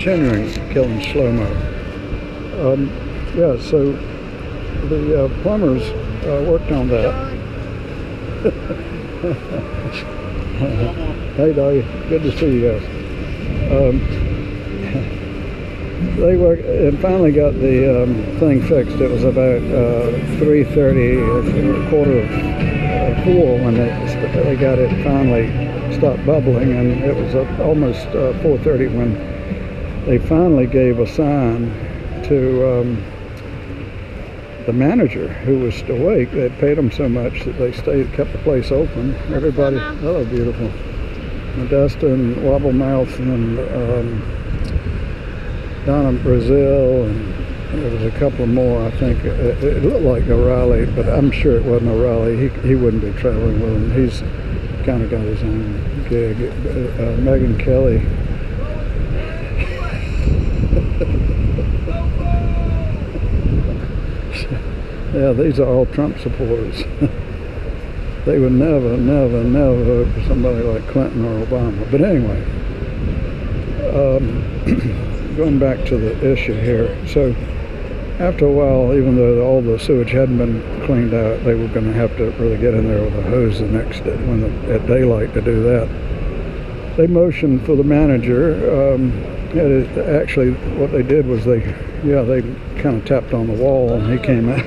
continuing killing Slomo. Yeah, so the plumbers worked on that. Hey, Dave, good to see you guys. They worked and finally got the thing fixed. It was about 3:30, a quarter of 4 when they got it finally stopped bubbling, and it was almost 4:30 when they finally gave a sign to the manager, who was awake. They paid them so much that they kept the place open. Everybody, hello, beautiful. Modesta and Wobblemouth and Donna Brazil, and there was a couple more. I think it looked like O'Reilly, but I'm sure it wasn't O'Reilly. He wouldn't be traveling with him. He's kind of got his own gig. Megan Kelly. Yeah, these are all Trump supporters. They would never, never, never vote for somebody like Clinton or Obama. But anyway, going back to the issue here. So after a while, even though all the sewage hadn't been cleaned out, they were going to have to really get in there with a hose the next day, at daylight, to do that. They motioned for the manager. Actually, what they did was they kind of tapped on the wall, and he came out.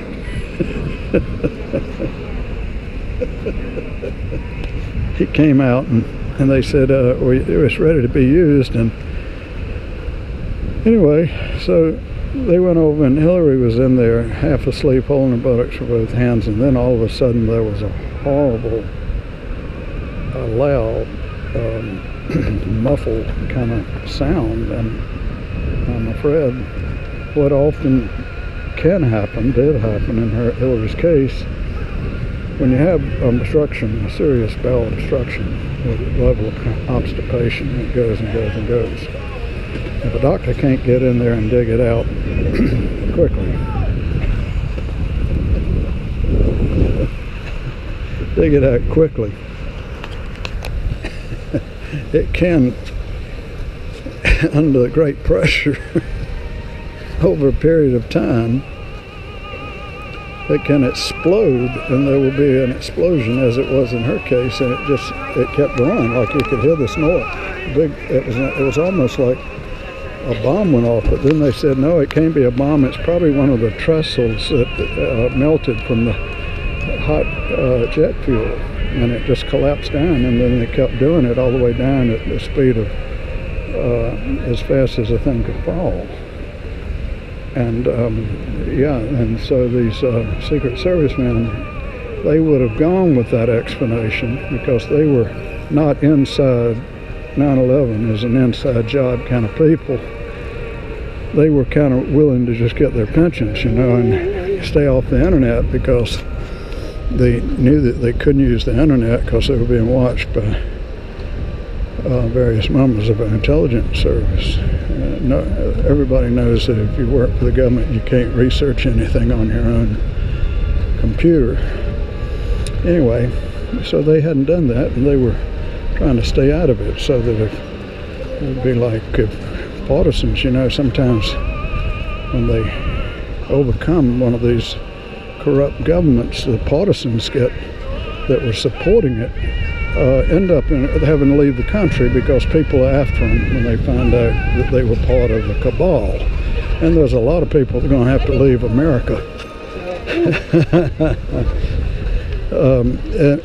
He came out, and they said it was ready to be used. And anyway, so they went over, and Hillary was in there half asleep, holding her buttocks with both hands, and then all of a sudden there was a horrible, loud, muffled kind of sound. And I'm afraid what often did happen in Hillary's case, when you have obstruction, a serious bowel obstruction with a level of constipation, it goes and goes and goes. If a doctor can't get in there and dig it out quickly, it can, under great pressure, over a period of time, it can explode, and there will be an explosion, as it was in her case, and it kept going, like you could hear the snort. It was almost like a bomb went off, but then they said, no, it can't be a bomb. It's probably one of the trestles that melted from the hot jet fuel, and it just collapsed down, and then they kept doing it all the way down at the speed of as fast as the thing could fall. And and so these Secret Service men, they would have gone with that explanation because they were not inside 9/11 as an inside job kind of people. They were kind of willing to just get their pensions, and stay off the internet, because they knew that they couldn't use the internet because they were being watched by various members of our intelligence service. Everybody knows that if you work for the government, you can't research anything on your own computer. Anyway, so they hadn't done that, and they were trying to stay out of it, so that it would be like if partisans, sometimes when they overcome one of these corrupt governments, the partisans that were supporting it end up having to leave the country because people are after them when they find out that they were part of the cabal. And there's a lot of people that are going to have to leave America.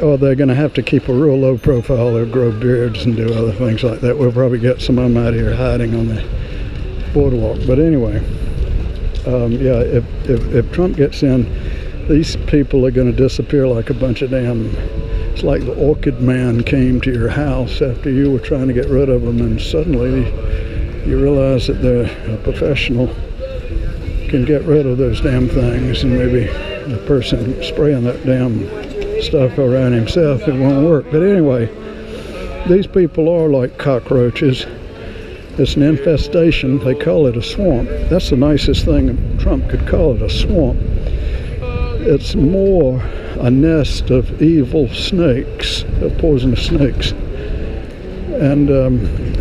Or they're going to have to keep a real low profile or grow beards and do other things like that. We'll probably get some of them out here hiding on the boardwalk. But anyway, if Trump gets in, these people are going to disappear like a bunch of damn... It's like the orchid man came to your house after you were trying to get rid of them, and suddenly you realize that a professional can get rid of those damn things, and maybe the person spraying that damn stuff around himself, it won't work. But anyway, these people are like cockroaches. It's an infestation. They call it a swamp. That's the nicest thing Trump could call it, a swamp. It's more a nest of evil snakes, of poisonous snakes. and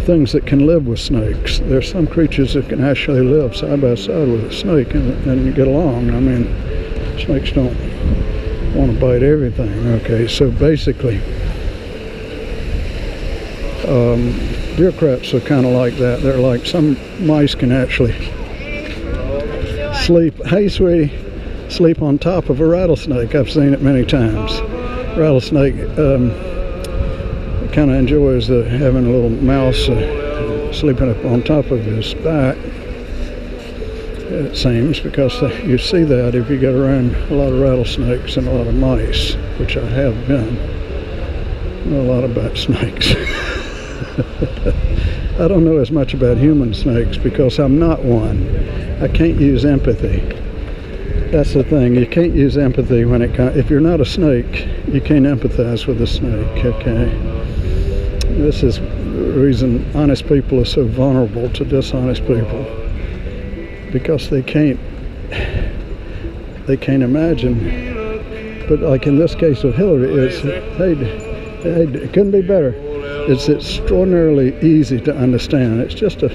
things that can live with snakes. There's some creatures that can actually live side by side with a snake and get along. I mean, snakes don't want to bite everything. Okay, so basically, bureaucrats are kind of like that. They're like, some mice can actually sleep, hey sweetie, sleep on top of a rattlesnake. I've seen it many times. Rattlesnake kind of enjoys having a little mouse sleeping up on top of his back, it seems, because you see that if you get around a lot of rattlesnakes and a lot of mice, which I have been. I know a lot about snakes. I don't know as much about human snakes because I'm not one. I can't use empathy. That's the thing. You can't use empathy when it comes. If you're not a snake, you can't empathize with a snake. Okay. This is the reason honest people are so vulnerable to dishonest people, because they can't imagine. But like in this case of Hillary, it couldn't be better. It's extraordinarily easy to understand. It's just a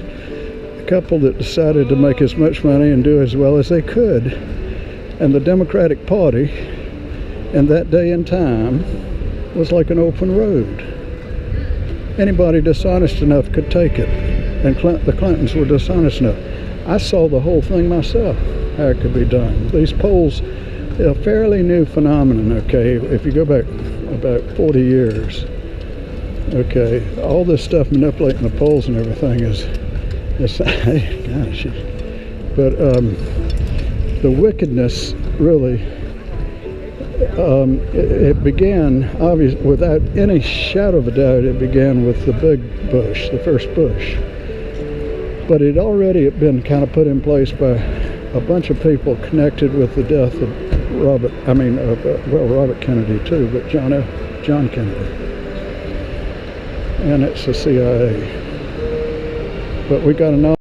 couple that decided to make as much money and do as well as they could. And the Democratic Party in that day and time was like an open road. Anybody dishonest enough could take it. And the Clintons were dishonest enough. I saw the whole thing myself, how it could be done. These polls, a fairly new phenomenon, okay, if you go back about 40 years. Okay, all this stuff manipulating the polls and everything is gosh. But the wickedness really, it began, obviously, without any shadow of a doubt, it began with the big Bush, the first Bush. But it already had been kind of put in place by a bunch of people connected with the death of Robert Kennedy too, but John Kennedy. And it's the CIA. But we got to know